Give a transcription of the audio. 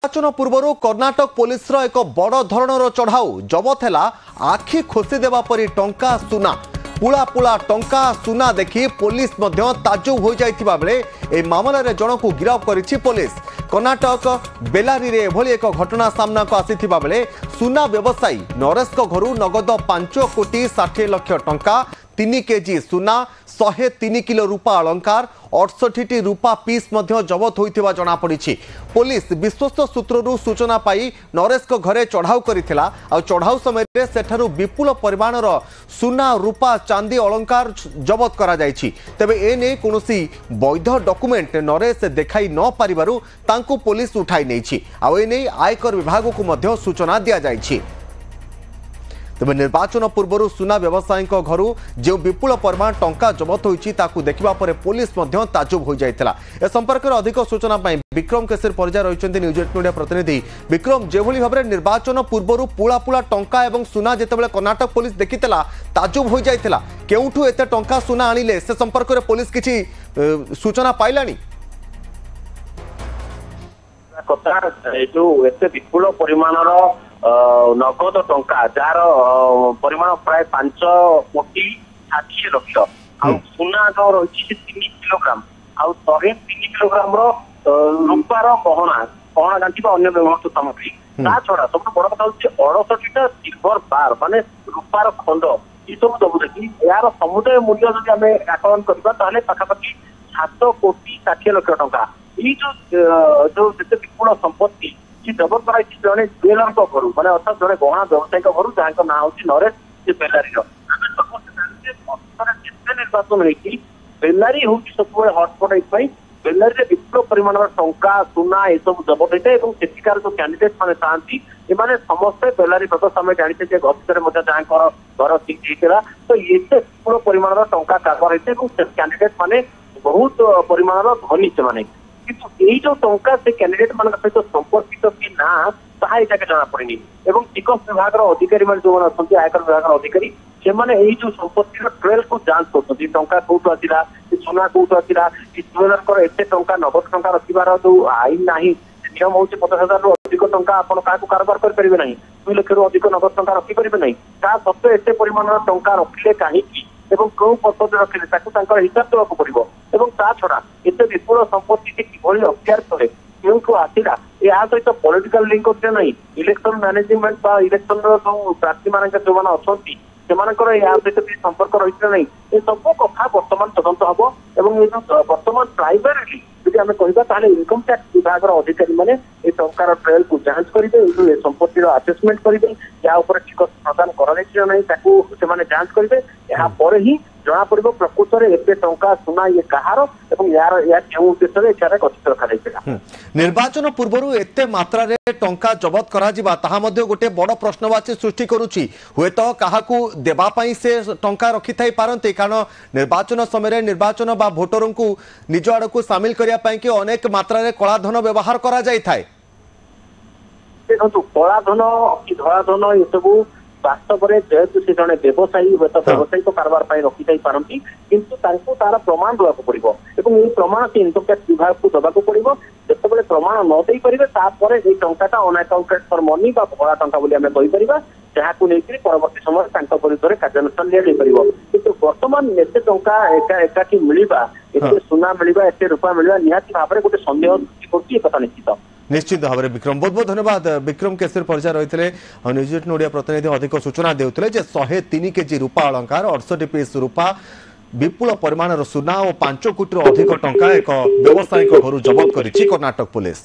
निर्वाचन पूर्व कर्नाटक पुलिस एक बड़ धरणर चढ़ाऊ जबत है आखि खोसीदेवा परी टंका सुना पुला पुला टंका सुना देखि पुलिस ताजुब हो जाइथिबा बेले ए मामला रे जन को गिरफ्त करिछि पुलिस। कर्नाटक बेलारी रे एभली एक घटना सामना को आसीथिबा बेले सुना व्यवसायी नरेश घरू नगद 5 कोटी 60 लाख टंका 3 केजी सुना 103 किलो रूपा अलंकार 68 रूपा पीस जबत होइथिबा जणा पड़िछि। पुलिस विश्वस्त सूत्ररू सूचना पाई नरेश को घरे चढ़ाऊ करिथिला आ चढ़ाऊ समय रे सेठारु विपुल परिमाणर सुना रूपा चांदी अलंकार जबत करा जाइछि। तबे एने कोनोसी वैध डॉक्यूमेंट नरेश देखाई न पारिबारु तांकु पुलिस उठाई नैछि आ एने आयकर विभाग को मध्य सूचना दिया जाइछि। तेज निर्वाचन पूर्व सुना व्यवसायी घर जो विपुल परिमाण टंका जबत होती देखा पुलिस ताजुब हो जाता। ए संपर्क में अधिक सूचना विक्रम केसरी परिजा रही न्यूज 8 मीडिया प्रतिनिधि। विक्रम जो भाव में निर्वाचन पूर्व पुला पुला टंका और सुना जिते कर्नाटक पुलिस देखी ताजुब हो जाता केउठू एते टंका सुना आनिले से संपर्क में पुलिस किसी सूचना पाइलानी विपुल परिमाणर नगद टंका जार परिमाण प्राय 5 कोटी 60 लाख सुना जो रही 3 किलोग्राम आउ 103 किलोग्राम रूपार गहना गहना गांठी अन्य व्यवहार सामग्री ता छड़ा सब बड़ कथा हूँ 68टा सिल्वर बार माने रूपार खंड ये सब दबु देखी यार समुदाय मूल्य जब आम आकलन करवा पाखापाखि 7 कोटी 60 लाख टंका ये जो विपुल संपत्ति जबत कर जड़े जुएलर घर मैंने अर्थात जड़े गहना व्यवसायी घर जहाँ ना हूँ नरेश से बेलारी निर्वाचन होती बेलारी हूँ सब हटस्पट ये बेलारी विपुल परिमाण टंका सुना ये सब जबत होता है सेठिकार जो कैंडिडेट मैंने था समस्ते बेलारी प्रदेश आम जानते गतिरे जहाँ घर सीट होता तो ये विपुल परिमाण टंका कारबार होता है कैंडिडेट मैंने बहुत परिमाण धनी से जो टंका से कैंडिडेट मान सहित संपर्कित कि ना ताहा जना पड़ेनि एवं टिकस विभाग अधिकारी जो अच्छा आयकर विभाग अधिकारी से जो संपत्ति ट्रेल को जांच कर टंका कौटू आसला सुना कौटू आसला जुएलर एत टंका नगद टंका रखार जो आईन ना नियम हूँ 50,000 रु अधिक टंका आप कारबार करेंगे ना 2 लाख रु अधिक नगद टंका रखिपारे ना ता सत्वे एत परिमाण टंका रखिले कहीं कौ पद्धति रखिले हिसाब देवाक पड़ो और ता छड़ा एत विपुल संपत्ति किभली अख्तियार कले क्यों आसला या सहित पॉलिटिकल लिंक अच्छे ना इलेक्शन मैनेजमेंट इलेक्शन जो प्रार्थी मान जो मैंने अच्छा या सहित संपर्क रही ना ये सब कथा बर्तमान तदंत हम और बर्तमान प्राइमरी यदि आम कहवा इनकम टैक्स विभाग अधिकारी मैंने ये टंकार ट्रेल को जांच करेंगे संपत्तिर आसेसमेंट करेंगे या टिकस प्रदान कर जांच करेंगे यापर ही जना पड़ प्रकृत में एत टंका सुना ये कहार यार उद्देश्य गठित रखा निर्वाचन पूर्व एत मात्रा टंका जबत करा गोटे बड़ प्रश्नवाची सृष्टि करुच्ची हुए तो क्या देवाई से टंका रखि थाई पारते कारण निर्वाचन समय निर्वाचन बा भोटर को निज आड़ को सामिल करने कि अनेक मात्रा कलाधन व्यवहार करा जाय थाए। देखो कलाधन कि धलाधन ये सब वास्तव में जेहेतु से जड़े व्यवसायी हूँ तो व्यवसायिक कारबार रखी थी पारती किंतु तार प्रमाण देवाक पड़ो और ये प्रमाण से इनकम टैक्स विभाग को देवाक पड़ो जिते प्रमाण न दे पारे तापर ये टंका अनअकाउंटेड फॉर मनी भड़ा टंका बोली आम कहीपर जहाँ को लेकर परवर्त समय विरुद्ध कार्यानुष्ठान लिया किंतु बर्तमान एत टंका एकाठी मिलवा एत सुना मिलवा एत रूपा मिलवा निहाती भाव में गोटे सन्देह सृष्टि कर निश्चित निश्चित भाव में विक्रम बहुत बहुत धन्यवाद। विक्रम केसरी परिजा रही न्यूज 8 ओडिया प्रतिनिधि अधिक सूचना देते 103 केजी रूपा अलंकार 68 पीस रूपा विपुल परिमाणर सुना और 5 कोटी अधिक टंका एक व्यवसायी घर जबत करिछि कर्नाटक पुलिस।